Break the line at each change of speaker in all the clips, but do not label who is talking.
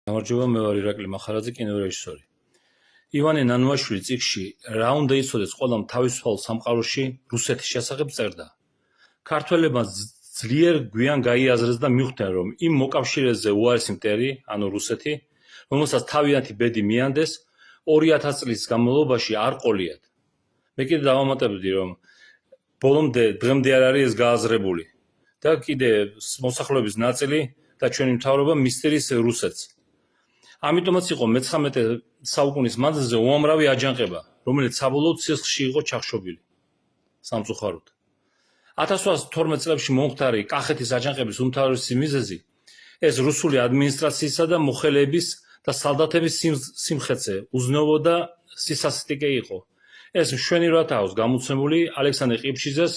გამარჯობა, მე ვარ ირაკლი მახარაძე, კინორეჟისორი. ივანე ნანუაშვილი წიგნში რა უნდა იცოდეს ყველამ თავისუფალ სამყაროში რუსეთის შესახებ წერდა. ქართველებმა ძლიერ გვიან გაიაზრეს და მიხვდნენ, რომ იმ მოკავშირეზე უარესი მტერი, ანუ რუსეთი, რომელსაც თავიანთი ბედი მიანდეს, 2000 წლის განმავლობაში არ ყოლიათ. მე კიდე დავამატებდი, რომ ბოლომდე დღემდე არ არის ეს გააზრებული და კიდე მოსახლეობის ნაწილი და ჩვენი მთავრობა მისτερის რუსეთს. ამიტომაც იყო მე-19 საუკუნის მანძილზე უამრავი აჯანყება, რომელიც საბოლოოდ სისხლში იყო ჩახშობილი. სამწუხაროდ. 1812 წლებში მომხდარი კახეთის აჯანყების უმთავრესი მიზეზი ეს რუსული ადმინისტრაციისა და მოხელეების და სალდათების სიმხეცე, უზნეობა და სისასტიკე იყო. ეს მშვენივრად აქვს გამოცემული ალექსანდრე ყიფშიძეს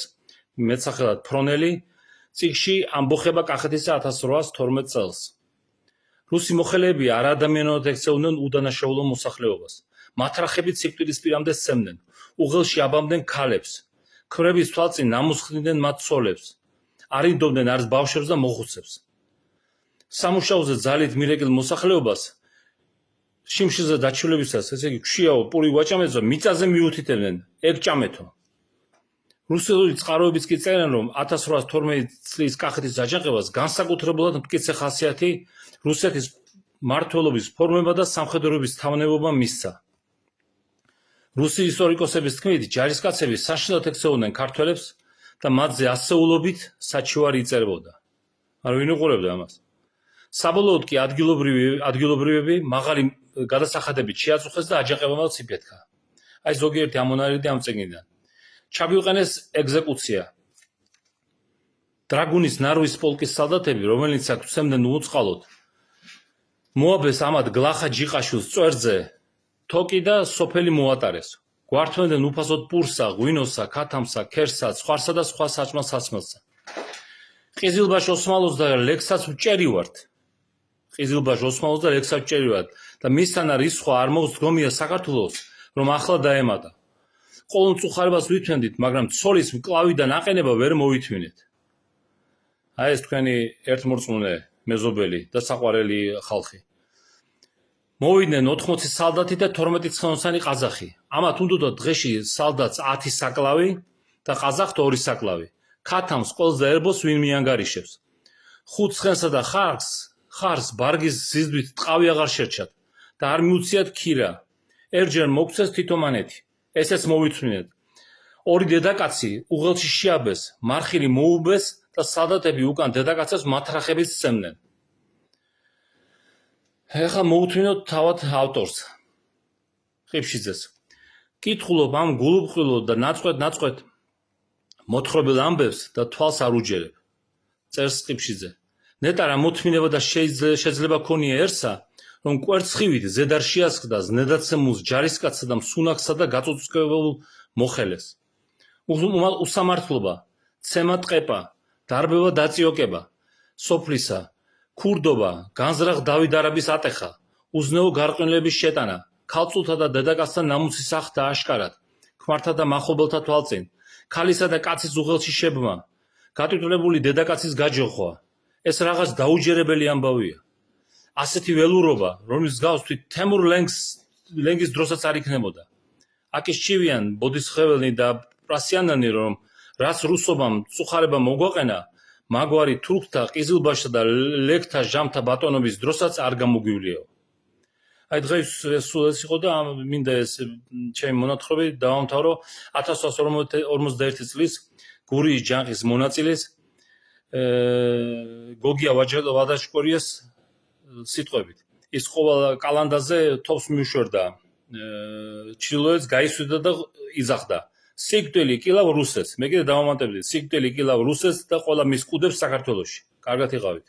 მეტსახელად ფრონელი წიგნში ამბოხება კახეთისა 1812 წელს. რუსი მოხელეები არადამიანურად ექცეუდნენ უდანაშაულო მოსახლეობას. მათრახებით სიკვდილის პირამდე სცემდნენ, უღელში აბამდნენ ქალებს, ქვრების თვალწინ ნამუსხდნენ მათ ცოლებს, არინდობდნენ არც ბავშვებს და მოხუცებს. სამუშაოზე ძალით მირეკილ მოსახლეობას შიმშილზე დაჩულებისას, ესე იგი ქშიაო პური ვაჭამეთო, მიწაზე მიუთითებდნენ, ეგ ჭამეთო. რუსული წყაროებიც კი წერენ, რომ 1812 წლის კახეთის აჯანყებას განსაკუთრებულად მტკიცე ხასიათი რუსეთის მმართველობის ფორმება და სამხედროების თავნებობა მისცა. რუსი ისტორიკოსების თქმით, ჯარისკაცები საშინლად ექცეუდნენ ქართველებს და მათზე ასეულობით საჩივარი იწერებოდა. არ ვინ უყურებდა ამას. საბოლოოდ კი ადგილობრივები მაღალი გადასახადებით შეაწუხეს და აჯანყებამაც იფეთქა. აი ზოგიერთი ამონარიდი ამ წიგნიდან. ჩაგვიყენეს ეგზეკუცია. დრაგუნის ნარვის პოლკის სალდათები, რომელიც აქ სცემდნენ უწყალოდ, მოაბეს ამად გლახა ჯიყაშვილს წვერძე, თოკი და სოფელი მოატარეს. გვართმევდნენ უფასოდ პურსა, ღვინოსა, ქათამსა, ქერსა, ცხვარსა და სხვა საჭმელ სასმელსა. ყიზილბაშ ოსმალოს და ლექსას ვჭერი ვართ. ყიზილბაშ ოსმალოს და ლექსას ვჭერი ვართ და მისთან არის სხვა არ მოგსდგომია საქართველოს, რომ ახლა დაემატა. ყოველ მწუხარებას ვითვენდით, მაგრამ ცოლის მკლავიდან აყენება ვერ მოვითვინეთ. აი ეს თქვენი ერთმორწმუნე მეზობელი და საყვარელი ხალხი. მოვიდნენ 80 სალდათი და 12 ცხენოსანი ყაზახი. ამათ უნდოდა დღეში სალდათს 10 საკლავი და ყაზახთ 2 საკლავი. ქათამს ყველზე ერბოს ვინ მიანგარიშებს. 5 ცხენსა და ხარს ბარგის ზიზდვით ტყავი აღარ შერჩათ და არ მიუციათ ქირა. ერჯერ მოგცეს თითომანეთი. ესეც მოვითვინეთ. 2 დედაკაცი უღელში შეაბეს, მარხილი მოუბეს და სალდათები უკან დედაკაცებს მათრახებით სცემდნენ. ეხლა მოუთვინოთ თავად ავტორს, ყიფშიძეს. კითხულობ ამ გულუბრყვილო და ნაწყვეტ მოთხრობილ ამბებს და თვალს არ უჯერებ. წერს ყიფშიძე. ნეტარ ამ მოთმინება და შეიძლება ქონიაერსა, რომ კვერცხივით ზედარ შეასხდა ზნედაცემულს ჯარისკაცსა და მსუნაქსსა და გაწუწკებულ მოხელეს. უსამართლობა, ცემა ტყეპა, დარბევა დაწიოკება, სოფლისა, ქურდობა, განზრახ დავით არაბის ატეხა, უზნეო გარყვნილების შეტანა, ქალწულთა და დედაკაცთა ნამუსის ახდა აშკარად, ქმართა და მახობელთა თვალწინ, ქალისა და კაცის უღელში შებმა, გატვირთული დედაკაცის გაჯოხვა. ეს რაღაც დაუჯერებელი ამბავია. ასეთი ველურობა, რომლის გავს თვით თემურ ლენგის დროსაც არ იქნებოდა. აკის ჩივიან ბოდისხეველნი და პრასიანანი, რომ რაც რუსობამ მწუხარება მოგვაყენა, მაგვარი თურქთა, ყიზილბაშთა და ლეკთა ჟამთა ბატონობის დროსაც არ გამოგვივლიაო. აი დღეს სულ ეს იყო და მინდა ეს ჩემი მონათხრობი დავამთავრო 1851 წლის გურიის ჯანყის მონაწილეს გოგია ვადაშკორიას სიტყვებით. ის ყოველ კალანდაზე თოფს მიუშვერდა ჩრდილოეთს გაისვიდა და იზახდა. სიკვდილი კილავ რუსეთს. მე კიდე დავამატებდი, სიკვდილი კილავ რუსეთს და ყველა მის კუდებს საქართველოში. კარგად იყავით.